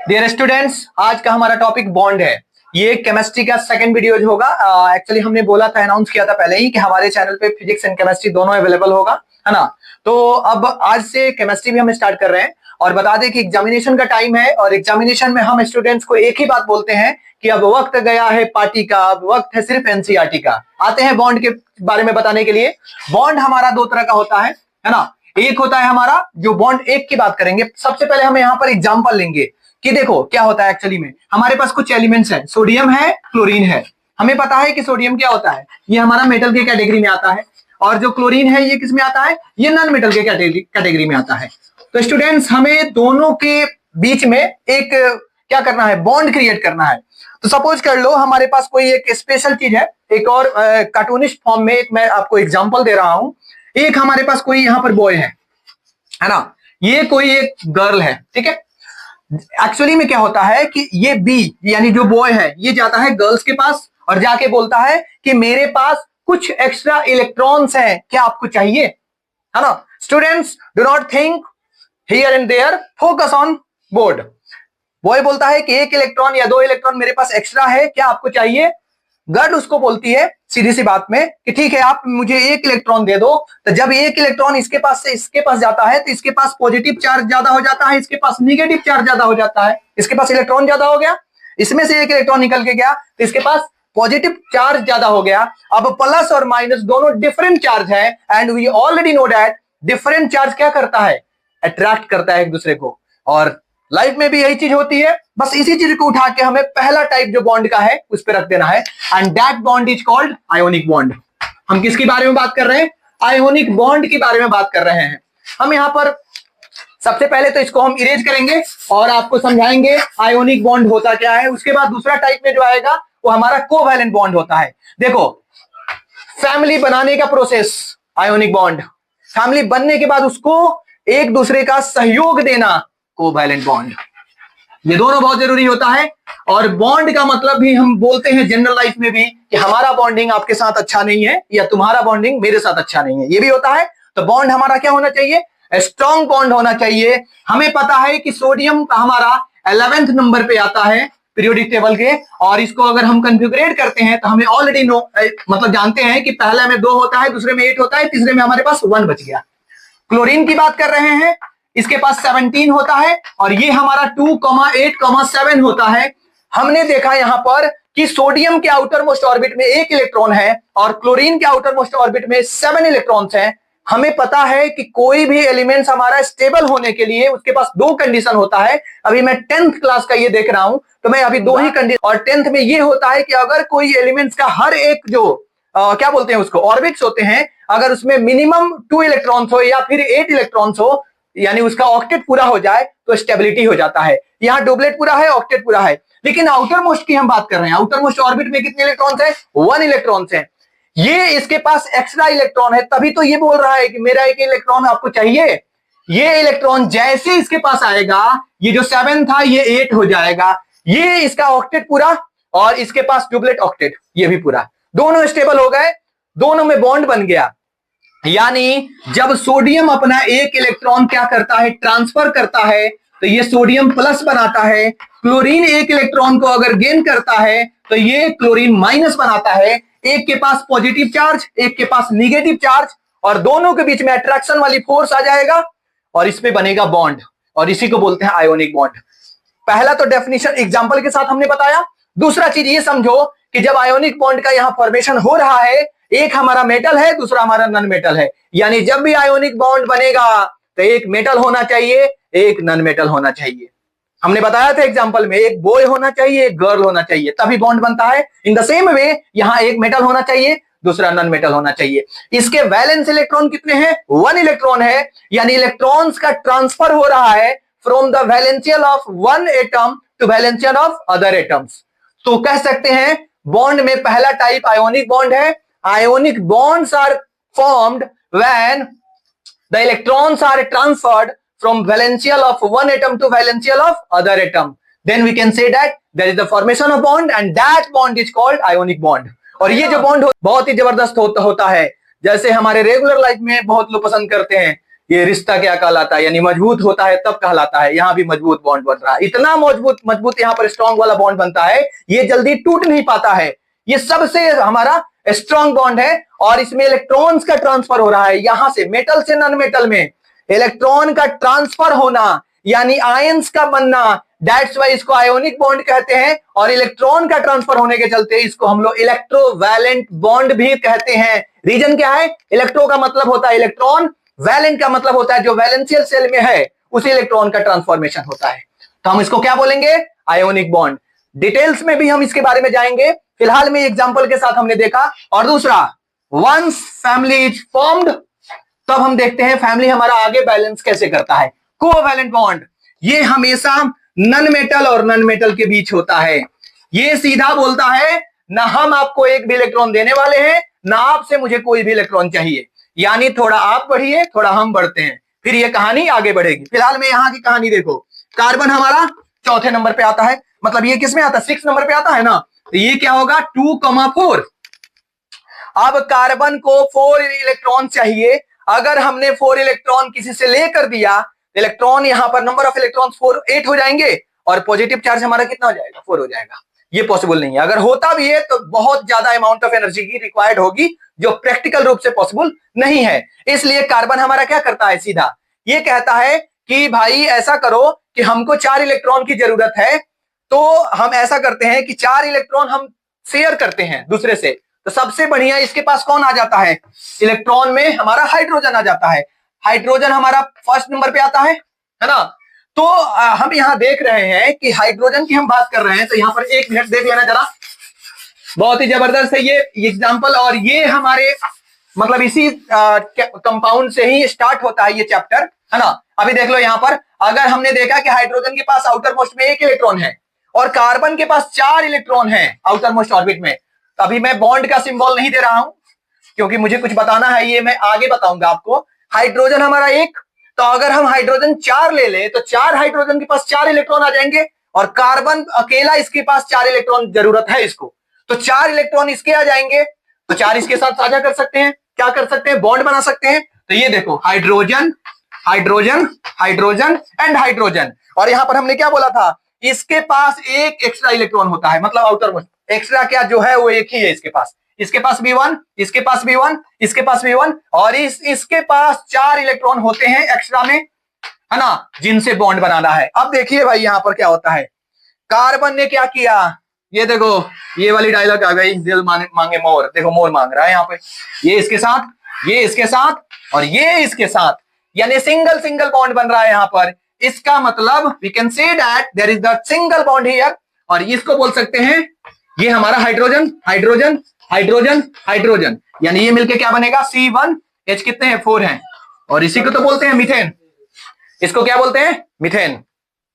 Dear students, आज का हमारा टॉपिक बॉन्ड है। ये केमिस्ट्री का सेकंड वीडियो जो होगा। एक्चुअली हमने बोला था, अनाउंस किया था पहले ही कि हमारे चैनल पे फिजिक्स एंड केमिस्ट्री दोनों अवेलेबल होगा, है ना। तो अब आज से केमिस्ट्री भी हम स्टार्ट कर रहे हैं। और बता दें कि एग्जामिनेशन का टाइम है और एग्जामिनेशन में हम स्टूडेंट्स को एक ही बात बोलते हैं कि अब वक्त गया है पार्टी का, अब वक्त है सिर्फ एनसीईआरटी का। आते हैं बॉन्ड के बारे में बताने के लिए। बॉन्ड हमारा दो तरह का होता है ना। एक होता है हमारा जो बॉन्ड एक की बात करेंगे। सबसे पहले हम यहाँ पर एग्जाम्पल लेंगे कि देखो क्या होता है। एक्चुअली में हमारे पास कुछ एलिमेंट्स हैं, सोडियम है, क्लोरीन है। हमें पता है कि सोडियम क्या होता है, ये हमारा मेटल के कैटेगरी में आता है। और जो क्लोरीन है ये किस में आता है, ये नॉन मेटल के कैटेगरी में आता है। तो स्टूडेंट्स, हमें दोनों के बीच में एक क्या करना है, बॉन्ड क्रिएट करना है। तो सपोज कर लो हमारे पास कोई एक स्पेशल चीज है, एक और कार्टूनिस्ट फॉर्म में एक मैं आपको एग्जांपल दे रहा हूं। एक हमारे पास कोई यहाँ पर बॉय है ना, ये कोई एक गर्ल है, ठीक है। एक्चुअली में क्या होता है कि ये बी यानी जो बॉय है ये जाता है गर्ल्स के पास और जाके बोलता है कि मेरे पास कुछ एक्स्ट्रा इलेक्ट्रॉन्स हैं, क्या आपको चाहिए, है ना। Students, do not think here and there, focus on board. Boy बोलता है कि एक इलेक्ट्रॉन या दो इलेक्ट्रॉन मेरे पास एक्स्ट्रा है, क्या आपको चाहिए। गर्ल उसको बोलती है सीधी सी बात में कि ठीक है, आप मुझे एक इलेक्ट्रॉन दे दो। तो जब एक इलेक्ट्रॉन इसके पास से इसके पास जाता है तो इसके पास पॉजिटिव चार्ज ज्यादा हो जाता है, इसके पास निगेटिव चार्ज ज्यादा हो जाता है। इसके पास इलेक्ट्रॉन ज्यादा हो गया, इसमें से एक इलेक्ट्रॉन निकल के गया तो इसके पास पॉजिटिव चार्ज ज्यादा हो गया। अब प्लस और माइनस दोनों डिफरेंट चार्ज है and we already know that different charge क्या करता है, अट्रैक्ट करता है एक दूसरे को। और लाइफ में भी यही चीज होती है, बस इसी चीज को उठा के हमें पहला टाइप जो बॉन्ड का है उस पर रख देना है and that bond is called ionic bond. हम किसके बारे में बात कर रहे हैं, आयोनिक बॉन्ड के बारे में बात कर रहे हैं। हम यहां पर सबसे पहले तो इसको हम इरेज करेंगे और आपको समझाएंगे आयोनिक बॉन्ड होता क्या है। उसके बाद दूसरा टाइप में जो आएगा वो हमारा कोवैलेंट बॉन्ड होता है। देखो, फैमिली बनाने का प्रोसेस आयोनिक बॉन्ड, फैमिली बनने के बाद उसको एक दूसरे का सहयोग देना कोवैलेंट बॉन्ड, ये दोनों बहुत जरूरी होता है। और बॉन्ड का मतलब भी हम बोलते हैं जनरल लाइफ में भी कि हमारा बॉन्डिंग आपके साथ अच्छा नहीं है या तुम्हारा बॉन्डिंग मेरे साथ अच्छा नहीं है, ये भी होता है। तो बॉन्ड हमारा क्या होना चाहिए, स्ट्रॉन्ग बॉन्ड होना चाहिए। हमें पता है कि सोडियम हमारा 11वें नंबर पे आता है पीरियोडिक टेबल के, और इसको अगर हम कॉन्फ़िगरेट करते हैं तो हमें ऑलरेडी नो मतलब जानते हैं कि पहले में 2 होता है, दूसरे में 8 होता है, तीसरे में हमारे पास 1 बच गया। क्लोरीन की बात कर रहे हैं, इसके पास 17 होता है और ये हमारा 2,8,7 होता है। हमने देखा यहां पर कि सोडियम के आउटर मोस्ट ऑर्बिट में 1 इलेक्ट्रॉन है और क्लोरीन के आउटर मोस्ट ऑर्बिट में 7 इलेक्ट्रॉन्स हैं। हमें पता है कि कोई भी एलिमेंट्स हमारा स्टेबल होने के लिए उसके पास 2 कंडीशन होता है। अभी मैं 10th क्लास का ये देख रहा हूं तो मैं अभी 2 ही कंडीशन, और 10th में ये होता है कि अगर कोई एलिमेंट्स का हर एक जो क्या बोलते हैं उसको ऑर्बिट्स होते हैं, अगर उसमें मिनिमम 2 इलेक्ट्रॉन्स हो या फिर 8 इलेक्ट्रॉन्स हो, यानी उसका ऑक्टेट पूरा हो जाए तो स्टेबिलिटी हो जाता है। यहाँ डुप्लेट पूरा है, ऑक्टेट पूरा है। लेकिन आउटर मोस्ट की हम बात कर रहे हैं, आउटर मोस्ट ऑर्बिट में कितने इलेक्ट्रॉन्स हैं, 1 इलेक्ट्रॉन्स हैं। ये इसके पास एक्स्ट्रा इलेक्ट्रॉन है, तभी तो ये बोल रहा है कि मेरा 1 इलेक्ट्रॉन आपको चाहिए। ये इलेक्ट्रॉन जैसे इसके पास आएगा, ये जो 7 था ये 8 हो जाएगा। ये इसका ऑक्टेट पूरा और इसके पास डुप्लेट ऑक्टेट ये भी पूरा, दोनों स्टेबल हो गए, दोनों में बॉन्ड बन गया। यानी जब सोडियम अपना 1 इलेक्ट्रॉन क्या करता है, ट्रांसफर करता है, तो ये सोडियम प्लस बनाता है। क्लोरीन 1 इलेक्ट्रॉन को अगर गेन करता है तो ये क्लोरीन माइनस बनाता है। एक के पास पॉजिटिव चार्ज, एक के पास निगेटिव चार्ज, और दोनों के बीच में अट्रैक्शन वाली फोर्स आ जाएगा और इसमें बनेगा बॉन्ड, और इसी को बोलते हैं आयोनिक बॉन्ड। पहला तो डेफिनेशन एग्जांपल के साथ हमने बताया। दूसरा चीज ये समझो कि जब आयोनिक बॉन्ड का यहां फॉर्मेशन हो रहा है, एक हमारा मेटल है, दूसरा हमारा नॉन मेटल है। यानी जब भी आयोनिक बॉन्ड बनेगा तो एक मेटल होना चाहिए, एक नॉन मेटल होना चाहिए। हमने बताया था एग्जांपल में, एक बॉय होना चाहिए, एक गर्ल होना चाहिए, तभी बॉन्ड बनता है। इन द सेम वे यहां एक मेटल होना चाहिए, दूसरा नॉन मेटल होना चाहिए। इसके वैलेंस इलेक्ट्रॉन कितने हैं, 1 इलेक्ट्रॉन है। यानी इलेक्ट्रॉन्स का ट्रांसफर हो रहा है from the valence shell of 1 atom to valence shell of other atoms. तो कह सकते हैं बॉन्ड में पहला टाइप आयोनिक बॉन्ड है। Ionic bonds are formed when the electrons are transferred from valential of one atom to valential of other atom. Then we can say that there is the formation of bond and that bond is called ionic bond. और ये जो bond बहुत ही जबरदस्त होता है, जैसे हमारे regular life में बहुत लोग पसंद करते हैं ये रिश्ता क्या कहलाता है, यानी मजबूत होता है तब कहलाता है। यहाँ भी मजबूत बॉन्ड बन रहा है, इतना मजबूत यहाँ पर स्ट्रॉन्ग वाला बॉन्ड बनता है, ये जल्दी टूट नहीं पाता है। ये सबसे हमारा स्ट्रॉन्ग बॉन्ड है और इसमें इलेक्ट्रॉन्स का ट्रांसफर हो रहा है, यहां से मेटल से नॉन मेटल में इलेक्ट्रॉन का ट्रांसफर होना, यानी आयंस का बनना, दैट्स वाई इसको आयोनिक बॉन्ड कहते हैं। और इलेक्ट्रॉन का ट्रांसफर होने के चलते इसको हम लोग इलेक्ट्रोवैलेंट बॉन्ड भी कहते हैं। रीजन क्या है, इलेक्ट्रो का मतलब होता है इलेक्ट्रॉन, वैलेंट का मतलब होता है जो वैलेंशियल सेल में है उसी इलेक्ट्रॉन का ट्रांसफॉर्मेशन होता है, तो हम इसको क्या बोलेंगे, आयोनिक बॉन्ड। डिटेल्स में भी हम इसके बारे में जाएंगे, फिलहाल में एग्जांपल के साथ हमने देखा। और दूसरा, वंस फैमिली इज फॉर्म्ड, तब हम देखते हैं फैमिली हमारा आगे बैलेंस कैसे करता है। कोवैलेंट बॉन्ड ये हमेशा नन मेटल और नन मेटल के बीच होता है। ये सीधा बोलता है ना हम आपको एक भी इलेक्ट्रॉन देने वाले हैं, ना आपसे मुझे कोई भी इलेक्ट्रॉन चाहिए, यानी थोड़ा आप बढ़िए थोड़ा हम बढ़ते हैं, फिर ये कहानी आगे बढ़ेगी। फिलहाल में यहां की कहानी देखो, कार्बन हमारा चौथे नंबर पे आता है, मतलब ये किसमें आता है, 6 नंबर पे आता है ना, तो ये क्या होगा 2,4। अब कार्बन को 4 इलेक्ट्रॉन चाहिए, अगर हमने 4 इलेक्ट्रॉन किसी से लेकर दिया, इलेक्ट्रॉन यहां पर नंबर ऑफ इलेक्ट्रॉन 8 हो जाएंगे और पॉजिटिव चार्ज हमारा कितना हो जाएगा, 4 हो जाएगा। ये पॉसिबल नहीं है, अगर होता भी है तो बहुत ज्यादा अमाउंट ऑफ एनर्जी की रिक्वायर्ड होगी जो प्रैक्टिकल रूप से पॉसिबल नहीं है। इसलिए कार्बन हमारा क्या करता है, सीधा ये कहता है कि भाई ऐसा करो कि हमको 4 इलेक्ट्रॉन की जरूरत है, तो हम ऐसा करते हैं कि 4 इलेक्ट्रॉन हम शेयर करते हैं दूसरे से। तो सबसे बढ़िया इसके पास कौन आ जाता है, इलेक्ट्रॉन में हमारा हाइड्रोजन आ जाता है। हाइड्रोजन हमारा फर्स्ट नंबर पे आता है ना। तो हम यहां देख रहे हैं कि हाइड्रोजन की हम बात कर रहे हैं, तो यहां पर 1 मिनट देख लेना जरा, बहुत ही जबरदस्त है ये एग्जांपल। और ये हमारे मतलब इसी कंपाउंड से ही स्टार्ट होता है ये चैप्टर, है ना। अभी देख लो यहां पर, अगर हमने देखा कि हाइड्रोजन के पास आउटर मोस्ट में 1 इलेक्ट्रॉन है और कार्बन के पास 4 इलेक्ट्रॉन है आउटर मोस्ट ऑर्बिट में, तो अभी मैं बॉन्ड का सिंबल नहीं दे रहा हूं क्योंकि मुझे कुछ बताना है, ये मैं आगे बताऊंगा आपको। हाइड्रोजन हमारा 1, तो अगर हम हाइड्रोजन 4 ले ले तो 4 हाइड्रोजन के पास 4 इलेक्ट्रॉन आ जाएंगे और कार्बन अकेला इसके पास 4 इलेक्ट्रॉन जरूरत है इसको, तो 4 इलेक्ट्रॉन इसके आ जाएंगे, तो 4 इसके साथ साझा कर सकते हैं, क्या कर सकते हैं, बॉन्ड बना सकते हैं। तो ये देखो hydrogen hydrogen hydrogen and hydrogen, और यहां पर हमने क्या बोला था, इसके पास 1 एक्स्ट्रा इलेक्ट्रॉन होता है, मतलब आउटर मोस्ट एक्स्ट्रा क्या जो है वो 1 ही है इसके पास। इसके पास भी 1, इसके पास भी 1, इसके पास भी 1, और इसके पास 4 इलेक्ट्रॉन होते हैं एक्स्ट्रा में, है ना, जिनसे बॉन्ड बनाना है। अब देखिए भाई यहां पर क्या होता है, कार्बन ने क्या किया, ये देखो ये वाली डायलॉग आ गई, दिल मांगे मोर, देखो मोर मांग रहा है यहाँ पे, ये इसके साथ, ये इसके साथ और ये इसके साथ, यानी सिंगल सिंगल बॉन्ड बन रहा है यहाँ पर। इसका मतलब we can say that there is the single bond here, और इसको बोल सकते हैं ये हमारा हाइड्रोजन हाइड्रोजन हाइड्रोजन हाइड्रोजन, यानी ये मिलके क्या बनेगा C1H कितने हैं, 4 हैं, और इसी को तो बोलते हैं मीथेन, इसको क्या बोलते हैं, मीथेन।